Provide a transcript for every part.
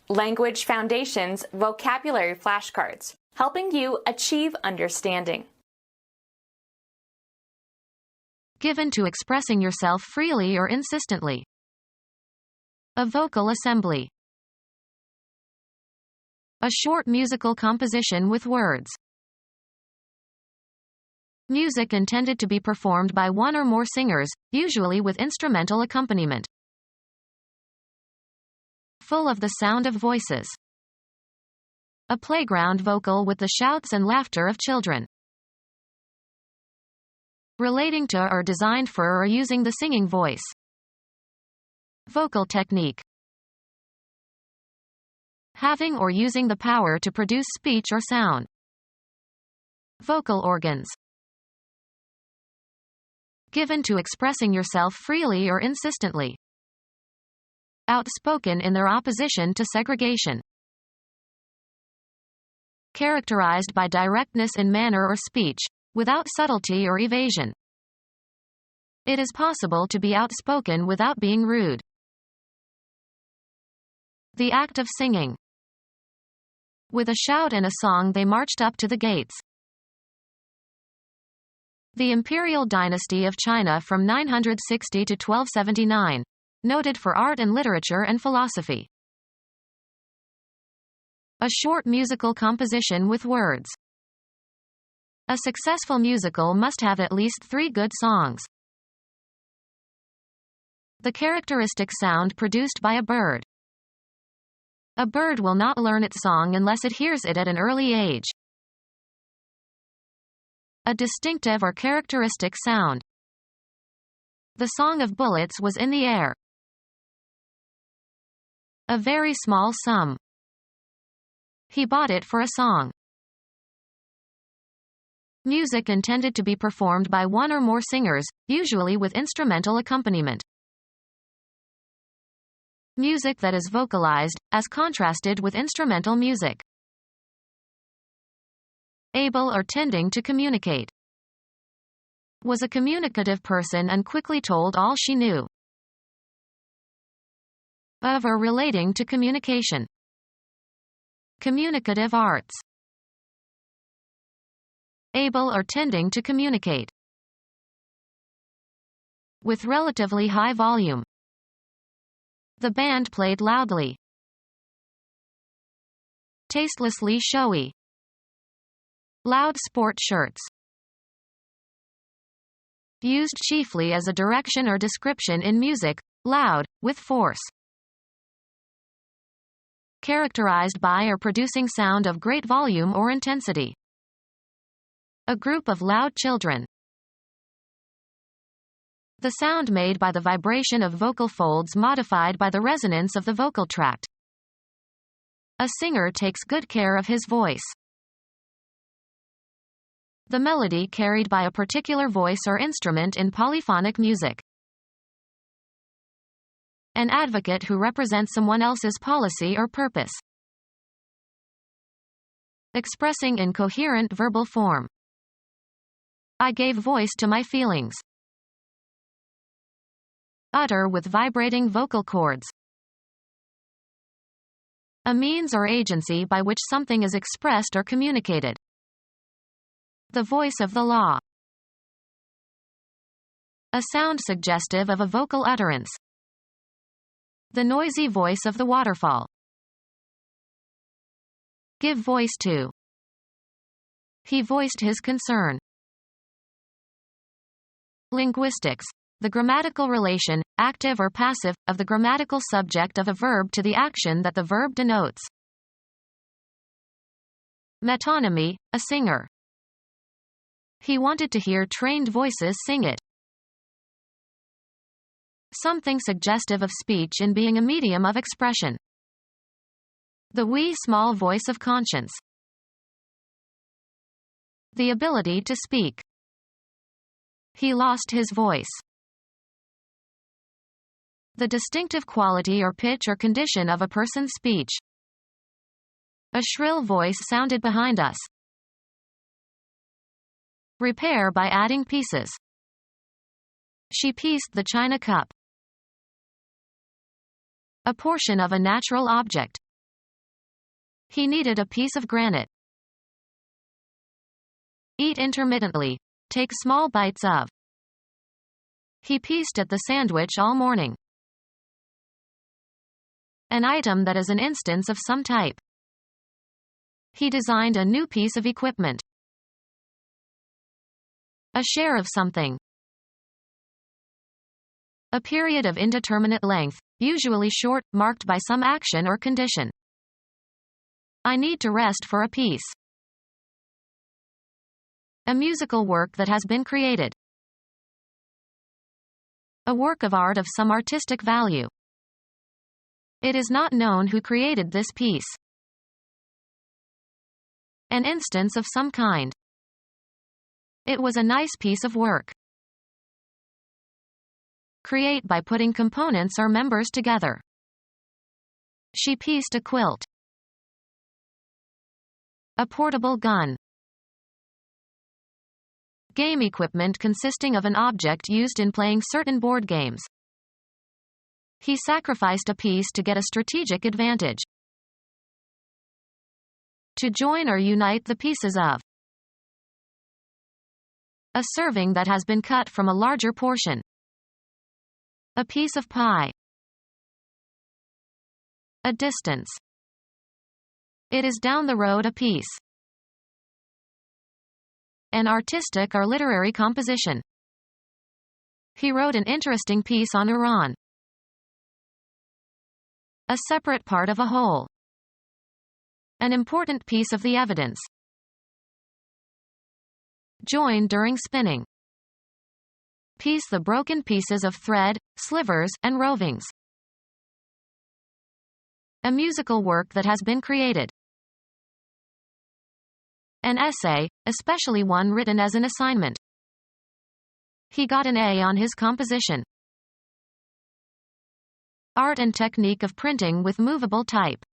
Language Foundations Vocabulary Flashcards, helping you achieve understanding. Given to expressing yourself freely or insistently. A vocal assembly. A short musical composition with words. Music intended to be performed by one or more singers, usually with instrumental accompaniment. Full of the sound of voices. A playground vocal with the shouts and laughter of children. Relating to or designed for or using the singing voice. Vocal technique. Having or using the power to produce speech or sound. Vocal organs. Given to expressing yourself freely or insistently. Outspoken in their opposition to segregation. Characterized by directness in manner or speech, without subtlety or evasion. It is possible to be outspoken without being rude. The act of singing. With a shout and a song they marched up to the gates. The imperial dynasty of China from 960 to 1279. Noted for art and literature and philosophy. A short musical composition with words. A successful musical must have at least 3 good songs. The characteristic sound produced by a bird. A bird will not learn its song unless it hears it at an early age. A distinctive or characteristic sound. The song of bullets was in the air. A very small sum. He bought it for a song. Music intended to be performed by one or more singers, usually with instrumental accompaniment. Music that is vocalized, as contrasted with instrumental music. Able or tending to communicate. Was a communicative person and quickly told all she knew. Of or relating to communication. Communicative arts. Able or tending to communicate. With relatively high volume. The band played loudly. Tastelessly showy. Loud sport shirts. Used chiefly as a direction or description in music, loud, with force. Characterized by or producing sound of great volume or intensity. A group of loud children. The sound made by the vibration of vocal folds modified by the resonance of the vocal tract. A singer takes good care of his voice. The melody carried by a particular voice or instrument in polyphonic music. An advocate who represents someone else's policy or purpose. Expressing in coherent verbal form. I gave voice to my feelings. Utter with vibrating vocal cords. A means or agency by which something is expressed or communicated. The voice of the law. A sound suggestive of a vocal utterance. The noisy voice of the waterfall. Give voice to. He voiced his concern. Linguistics. The grammatical relation, active or passive, of the grammatical subject of a verb to the action that the verb denotes. Metonymy, a singer. He wanted to hear trained voices sing it. Something suggestive of speech in being a medium of expression. The wee small voice of conscience. The ability to speak. He lost his voice. The distinctive quality or pitch or condition of a person's speech. A shrill voice sounded behind us. Repair by adding pieces. She pieced the china cup. A portion of a natural object. He needed a piece of granite. Eat intermittently. Take small bites of. He pieced at the sandwich all morning. An item that is an instance of some type. He designed a new piece of equipment. A share of something. A period of indeterminate length, usually short, marked by some action or condition. I need to rest for a piece. A musical work that has been created. A work of art of some artistic value. It is not known who created this piece. An instance of some kind. It was a nice piece of work. Create by putting components or members together. She pieced a quilt. A portable gun. Game equipment consisting of an object used in playing certain board games. He sacrificed a piece to get a strategic advantage. To join or unite the pieces of. A serving that has been cut from a larger portion. A piece of pie. A distance. It is down the road a piece. An artistic or literary composition. He wrote an interesting piece on Iran. A separate part of a whole. An important piece of the evidence. Join during spinning. Piece the broken pieces of thread, slivers, and rovings. A musical work that has been created. An essay, especially one written as an assignment. He got an A on his composition. Art and technique of printing with movable type.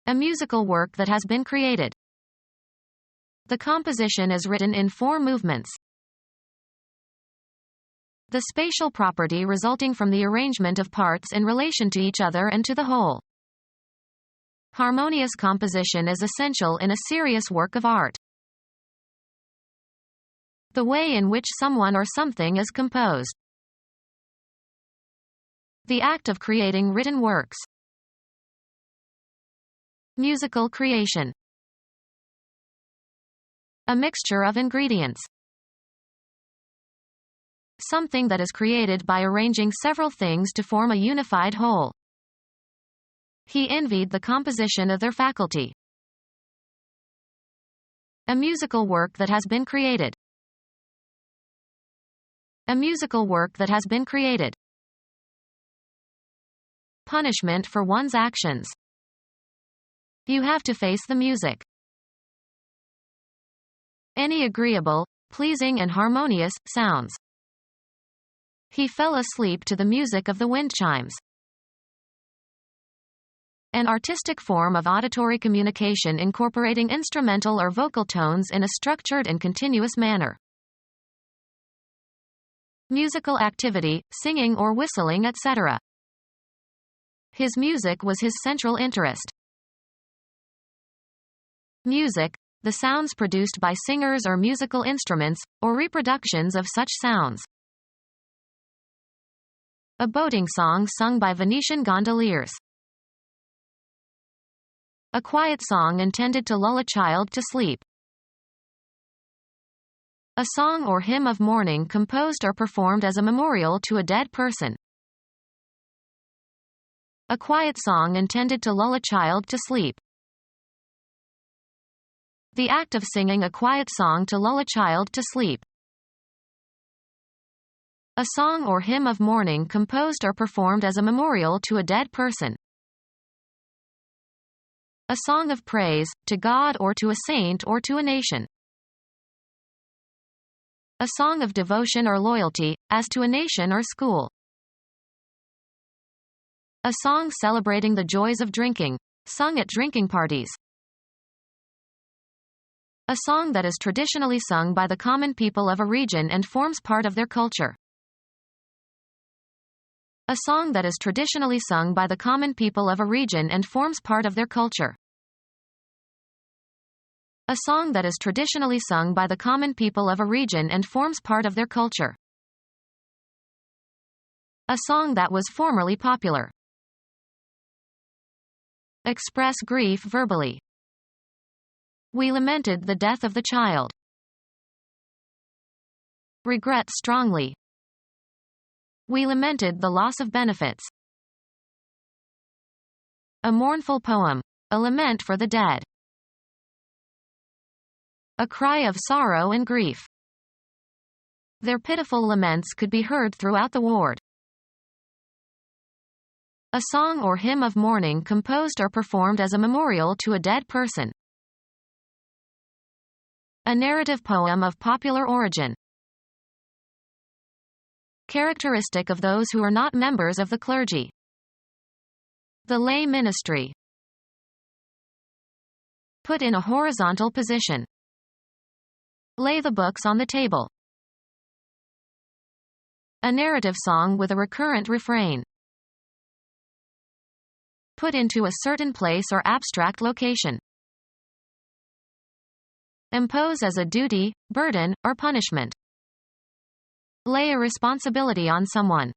A musical work that has been created. The composition is written in 4 movements. The spatial property resulting from the arrangement of parts in relation to each other and to the whole. Harmonious composition is essential in a serious work of art. The way in which someone or something is composed. The act of creating written works. Musical creation. A mixture of ingredients. Something that is created by arranging several things to form a unified whole. He envied the composition of their faculty. A musical work that has been created. A musical work that has been created. Punishment for one's actions. You have to face the music. Any agreeable, pleasing and harmonious sounds. He fell asleep to the music of the wind chimes. An artistic form of auditory communication incorporating instrumental or vocal tones in a structured and continuous manner. Musical activity, singing or whistling, etc. His music was his central interest. Music, the sounds produced by singers or musical instruments, or reproductions of such sounds. A boating song sung by Venetian gondoliers. A quiet song intended to lull a child to sleep. A song or hymn of mourning composed or performed as a memorial to a dead person. A quiet song intended to lull a child to sleep. The act of singing a quiet song to lull a child to sleep. A song or hymn of mourning composed or performed as a memorial to a dead person. A song of praise, to God or to a saint or to a nation. A song of devotion or loyalty, as to a nation or school. A song celebrating the joys of drinking, sung at drinking parties. A song that is traditionally sung by the common people of a region and forms part of their culture. A song that is traditionally sung by the common people of a region and forms part of their culture. A song that is traditionally sung by the common people of a region and forms part of their culture. A song that was formerly popular. Express grief verbally. We lamented the death of the child. Regret strongly. We lamented the loss of benefits. A mournful poem. A lament for the dead. A cry of sorrow and grief. Their pitiful laments could be heard throughout the ward. A song or hymn of mourning composed or performed as a memorial to a dead person. A narrative poem of popular origin. Characteristic of those who are not members of the clergy. The lay ministry. Put in a horizontal position. Lay the books on the table. A narrative song with a recurrent refrain. Put into a certain place or abstract location. Impose as a duty, burden, or punishment. Lay a responsibility on someone.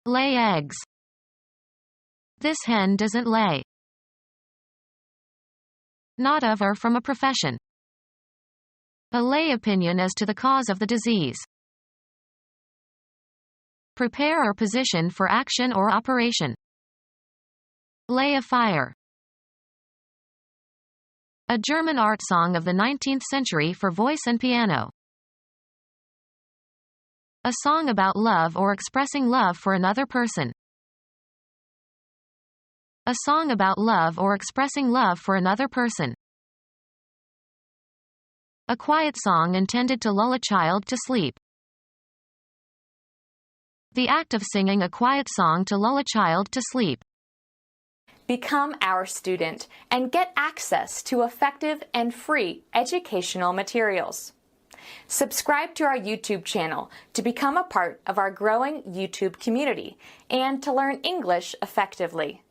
Lay eggs. This hen doesn't lay. Not of or from a profession. A lay opinion as to the cause of the disease. Prepare or position for action or operation. Lay a fire. A German art song of the 19th century for voice and piano. A song about love or expressing love for another person. A song about love or expressing love for another person. A quiet song intended to lull a child to sleep. The act of singing a quiet song to lull a child to sleep. Become our student and get access to effective and free educational materials. Subscribe to our YouTube channel to become a part of our growing YouTube community and to learn English effectively.